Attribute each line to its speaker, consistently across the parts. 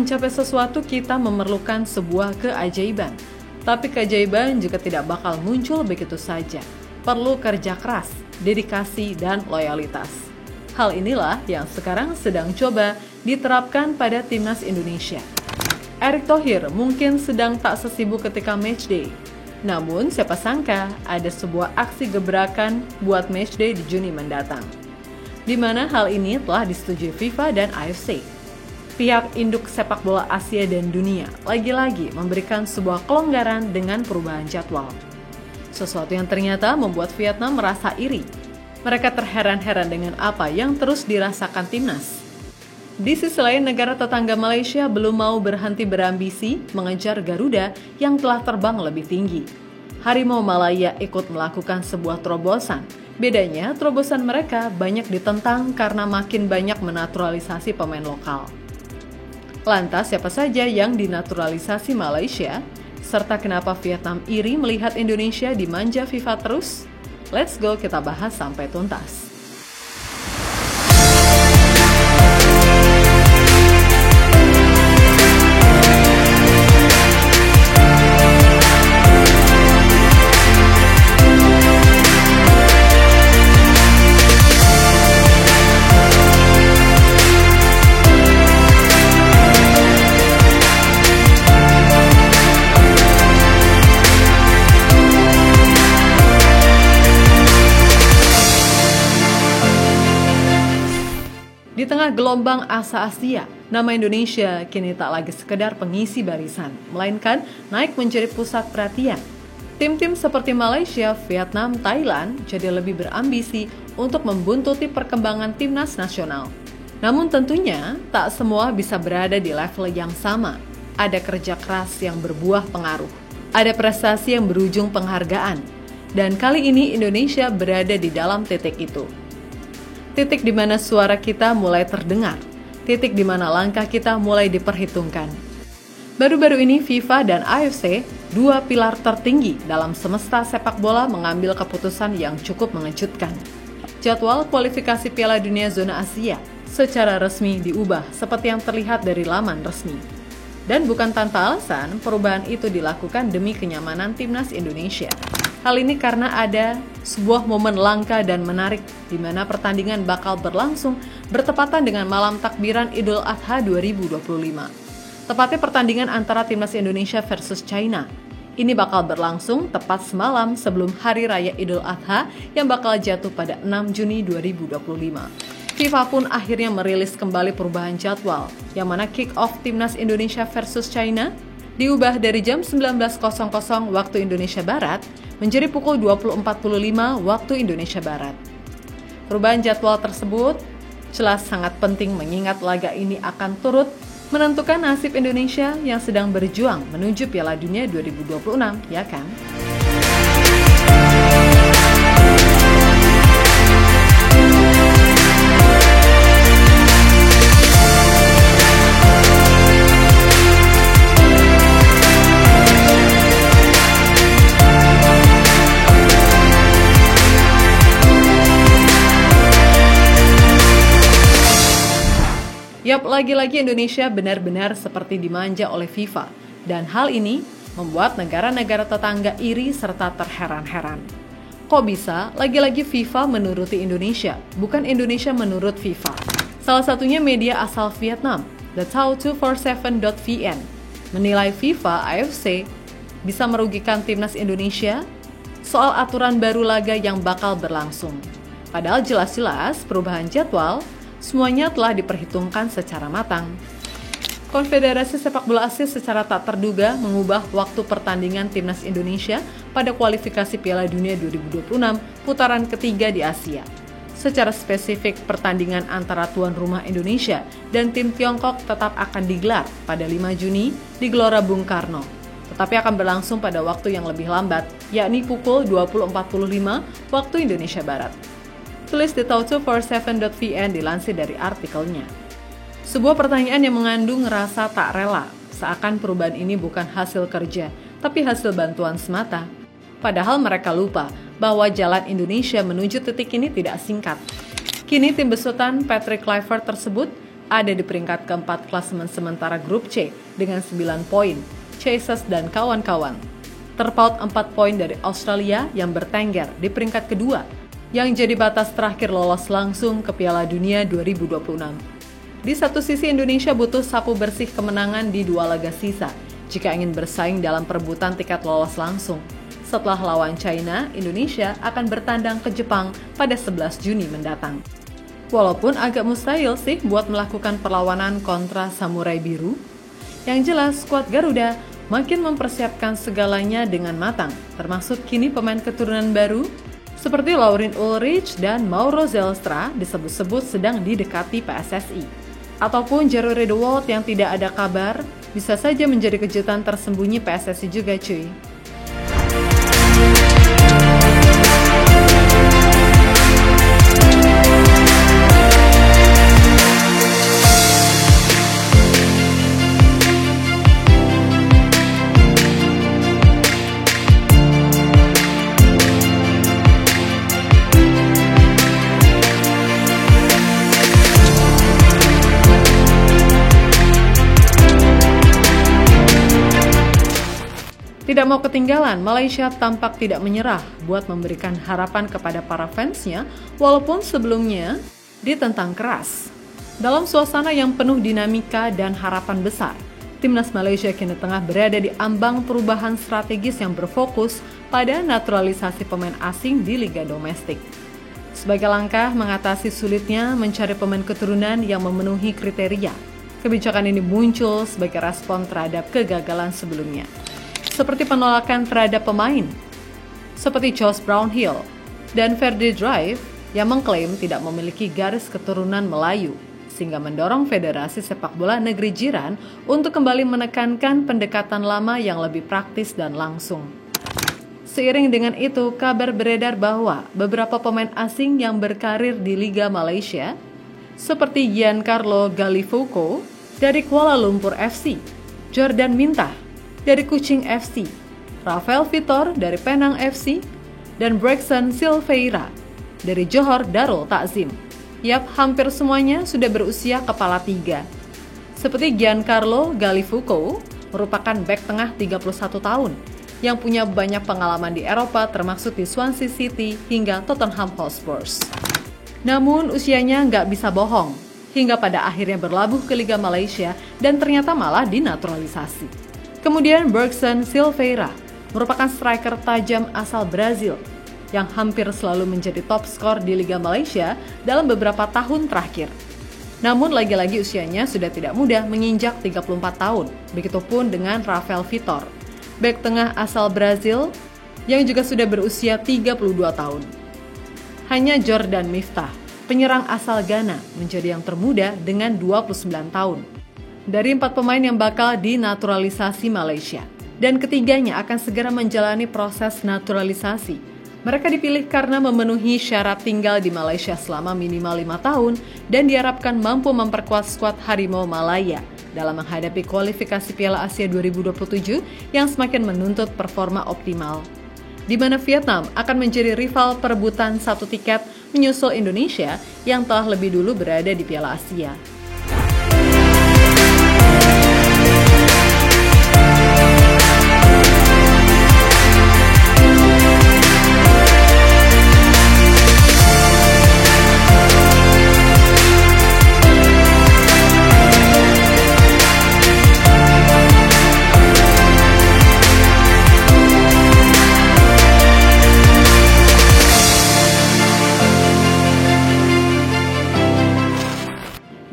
Speaker 1: mencapai sesuatu kita memerlukan sebuah keajaiban. Tapi keajaiban juga tidak bakal muncul begitu saja. Perlu kerja keras, dedikasi, dan loyalitas. Hal inilah yang sekarang sedang coba diterapkan pada timnas Indonesia. Erick Thohir mungkin sedang tak sesibuk ketika matchday. Namun siapa sangka ada sebuah aksi gebrakan buat matchday di Juni mendatang. Di mana hal ini telah disetujui FIFA dan AFC. Pihak induk sepak bola Asia dan dunia lagi-lagi memberikan sebuah kelonggaran dengan perubahan jadwal. Sesuatu yang ternyata membuat Vietnam merasa iri. Mereka terheran-heran dengan apa yang terus dirasakan timnas. Di sisi lain, negara tetangga Malaysia belum mau berhenti berambisi mengejar Garuda yang telah terbang lebih tinggi. Harimau Malaya ikut melakukan sebuah terobosan. Bedanya, terobosan mereka banyak ditentang karena makin banyak menaturalisasi pemain lokal. Lantas, siapa saja yang dinaturalisasi Malaysia? Serta kenapa Vietnam iri melihat Indonesia dimanja FIFA terus? Let's go, kita bahas sampai tuntas. Di tengah gelombang asa Asia, nama Indonesia kini tak lagi sekedar pengisi barisan, melainkan naik menjadi pusat perhatian. Tim-tim seperti Malaysia, Vietnam, Thailand jadi lebih berambisi untuk membuntuti perkembangan timnas nasional. Namun tentunya, tak semua bisa berada di level yang sama. Ada kerja keras yang berbuah pengaruh, ada prestasi yang berujung penghargaan, dan kali ini Indonesia berada di dalam titik itu. Titik di mana suara kita mulai terdengar, titik di mana langkah kita mulai diperhitungkan. Baru-baru ini FIFA dan AFC, dua pilar tertinggi dalam semesta sepak bola, mengambil keputusan yang cukup mengejutkan. Jadwal kualifikasi Piala Dunia Zona Asia secara resmi diubah seperti yang terlihat dari laman resmi. Dan bukan tanpa alasan, perubahan itu dilakukan demi kenyamanan timnas Indonesia. Hal ini karena ada sebuah momen langka dan menarik di mana pertandingan bakal berlangsung bertepatan dengan malam takbiran Idul Adha 2025. Tepatnya pertandingan antara timnas Indonesia versus China. Ini bakal berlangsung tepat semalam sebelum Hari Raya Idul Adha yang bakal jatuh pada 6 Juni 2025. FIFA pun akhirnya merilis kembali perubahan jadwal, yang mana kick-off timnas Indonesia versus China diubah dari jam 19.00 waktu Indonesia Barat menjadi pukul 20.45 waktu Indonesia Barat. Perubahan jadwal tersebut jelas sangat penting mengingat laga ini akan turut menentukan nasib Indonesia yang sedang berjuang menuju Piala Dunia 2026, ya kan? Yap, lagi-lagi Indonesia benar-benar seperti dimanja oleh FIFA. Dan hal ini membuat negara-negara tetangga iri serta terheran-heran. Kok bisa lagi-lagi FIFA menuruti Indonesia, bukan Indonesia menurut FIFA? Salah satunya media asal Vietnam, thetao247.vn, menilai FIFA AFC bisa merugikan timnas Indonesia soal aturan baru laga yang bakal berlangsung. Padahal jelas-jelas perubahan jadwal semuanya telah diperhitungkan secara matang. Konfederasi Sepak Bola Asia secara tak terduga mengubah waktu pertandingan timnas Indonesia pada kualifikasi Piala Dunia 2026 putaran ketiga di Asia. Secara spesifik, pertandingan antara tuan rumah Indonesia dan tim Tiongkok tetap akan digelar pada 5 Juni di Gelora Bung Karno, tetapi akan berlangsung pada waktu yang lebih lambat, yakni pukul 20.45 waktu Indonesia Barat. Tulis di thetao247.vn dilansir dari artikelnya. Sebuah pertanyaan yang mengandung rasa tak rela, seakan perubahan ini bukan hasil kerja, tapi hasil bantuan semata. Padahal mereka lupa bahwa jalan Indonesia menuju titik ini tidak singkat. Kini tim besutan Patrick Kluivert tersebut ada di peringkat keempat klasemen sementara grup C dengan 9 poin. Chasers dan kawan-kawan terpaut 4 poin dari Australia yang bertengger di peringkat kedua, yang jadi batas terakhir lolos langsung ke Piala Dunia 2026. Di satu sisi Indonesia butuh sapu bersih kemenangan di 2 laga sisa jika ingin bersaing dalam perebutan tiket lolos langsung. Setelah lawan China, Indonesia akan bertandang ke Jepang pada 11 Juni mendatang. Walaupun agak mustahil sih buat melakukan perlawanan kontra Samurai Biru, yang jelas skuad Garuda makin mempersiapkan segalanya dengan matang, termasuk kini pemain keturunan baru seperti Laurin Ulrich dan Mauro Zelstra disebut-sebut sedang didekati PSSI. Ataupun Jerry Riedewald yang tidak ada kabar, bisa saja menjadi kejutan tersembunyi PSSI juga cuy. Tidak mau ketinggalan, Malaysia tampak tidak menyerah buat memberikan harapan kepada para fansnya, walaupun sebelumnya ditentang keras. Dalam suasana yang penuh dinamika dan harapan besar, timnas Malaysia kini tengah berada di ambang perubahan strategis yang berfokus pada naturalisasi pemain asing di liga domestik. Sebagai langkah mengatasi sulitnya mencari pemain keturunan yang memenuhi kriteria, kebijakan ini muncul sebagai respon terhadap kegagalan sebelumnya, seperti penolakan terhadap pemain seperti Josh Brownhill dan Ferdi Drive yang mengklaim tidak memiliki garis keturunan Melayu, sehingga mendorong Federasi Sepak Bola Negeri Jiran untuk kembali menekankan pendekatan lama yang lebih praktis dan langsung. Seiring dengan itu, kabar beredar bahwa beberapa pemain asing yang berkarir di Liga Malaysia seperti Giancarlo Gallifuco dari Kuala Lumpur FC, Jordan Mintah dari Kuching FC, Rafael Vitor dari Penang FC, dan Braxton Silveira dari Johor Darul Takzim. Yap, hampir semuanya sudah berusia kepala 3. Seperti Giancarlo Gallifuco, merupakan bek tengah 31 tahun, yang punya banyak pengalaman di Eropa termasuk di Swansea City hingga Tottenham Hotspur. Namun usianya nggak bisa bohong, hingga pada akhirnya berlabuh ke Liga Malaysia dan ternyata malah dinaturalisasi. Kemudian Braxton Silveira merupakan striker tajam asal Brazil yang hampir selalu menjadi top skor di Liga Malaysia dalam beberapa tahun terakhir. Namun lagi-lagi usianya sudah tidak muda, menginjak 34 tahun. Begitupun dengan Rafael Vitor, bek tengah asal Brazil yang juga sudah berusia 32 tahun. Hanya Jordan Miftah, penyerang asal Ghana, menjadi yang termuda dengan 29 tahun. Dari 4 pemain yang bakal dinaturalisasi Malaysia, dan ketiganya akan segera menjalani proses naturalisasi. Mereka dipilih karena memenuhi syarat tinggal di Malaysia selama minimal 5 tahun dan diharapkan mampu memperkuat skuad Harimau Malaya dalam menghadapi kualifikasi Piala Asia 2027 yang semakin menuntut performa optimal, di mana Vietnam akan menjadi rival perebutan 1 tiket menyusul Indonesia yang telah lebih dulu berada di Piala Asia.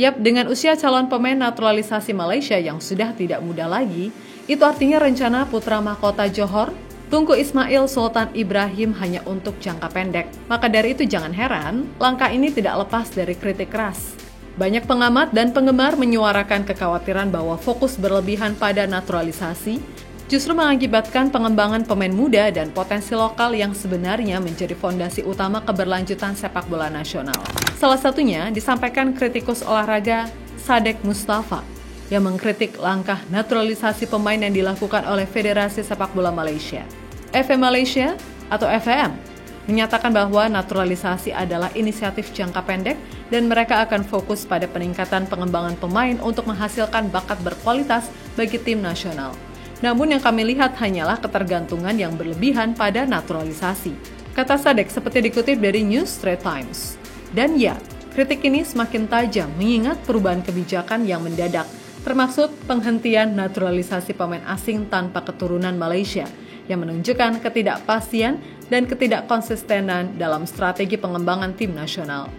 Speaker 1: Yap, dengan usia calon pemain naturalisasi Malaysia yang sudah tidak muda lagi, itu artinya rencana putra mahkota Johor, Tunku Ismail Sultan Ibrahim hanya untuk jangka pendek. Maka dari itu jangan heran, langkah ini tidak lepas dari kritik keras. Banyak pengamat dan penggemar menyuarakan kekhawatiran bahwa fokus berlebihan pada naturalisasi justru mengakibatkan pengembangan pemain muda dan potensi lokal yang sebenarnya menjadi fondasi utama keberlanjutan sepak bola nasional. Salah satunya disampaikan kritikus olahraga Sadek Mustafa yang mengkritik langkah naturalisasi pemain yang dilakukan oleh Federasi Sepak Bola Malaysia. FM Malaysia atau FM menyatakan bahwa naturalisasi adalah inisiatif jangka pendek dan mereka akan fokus pada peningkatan pengembangan pemain untuk menghasilkan bakat berkualitas bagi tim nasional. Namun yang kami lihat hanyalah ketergantungan yang berlebihan pada naturalisasi, kata Sadek seperti dikutip dari News Straits Times. Dan ya, kritik ini semakin tajam mengingat perubahan kebijakan yang mendadak, termasuk penghentian naturalisasi pemain asing tanpa keturunan Malaysia, yang menunjukkan ketidakpastian dan ketidakkonsistenan dalam strategi pengembangan tim nasional.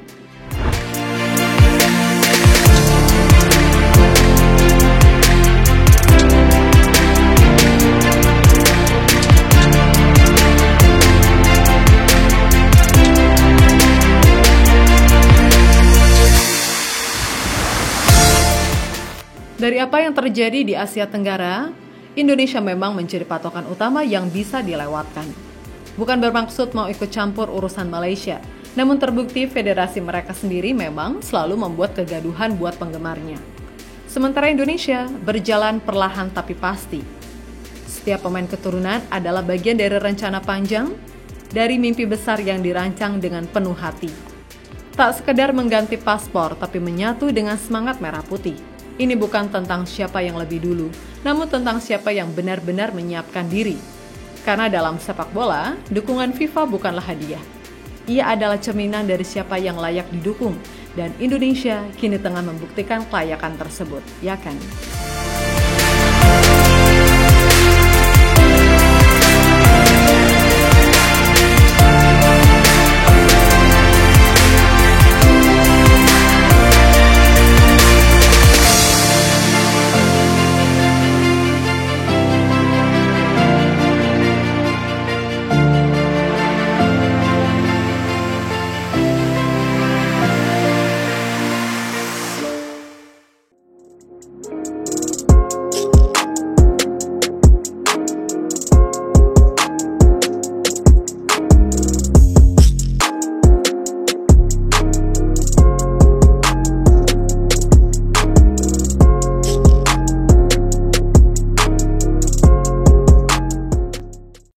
Speaker 1: Dari apa yang terjadi di Asia Tenggara, Indonesia memang menjadi patokan utama yang bisa dilewatkan. Bukan bermaksud mau ikut campur urusan Malaysia, namun terbukti federasi mereka sendiri memang selalu membuat kegaduhan buat penggemarnya. Sementara Indonesia berjalan perlahan tapi pasti. Setiap pemain keturunan adalah bagian dari rencana panjang, dari mimpi besar yang dirancang dengan penuh hati. Tak sekedar mengganti paspor, tapi menyatu dengan semangat merah putih. Ini bukan tentang siapa yang lebih dulu, namun tentang siapa yang benar-benar menyiapkan diri. Karena dalam sepak bola, dukungan FIFA bukanlah hadiah. Ia adalah cerminan dari siapa yang layak didukung, dan Indonesia kini tengah membuktikan kelayakan tersebut, ya kan?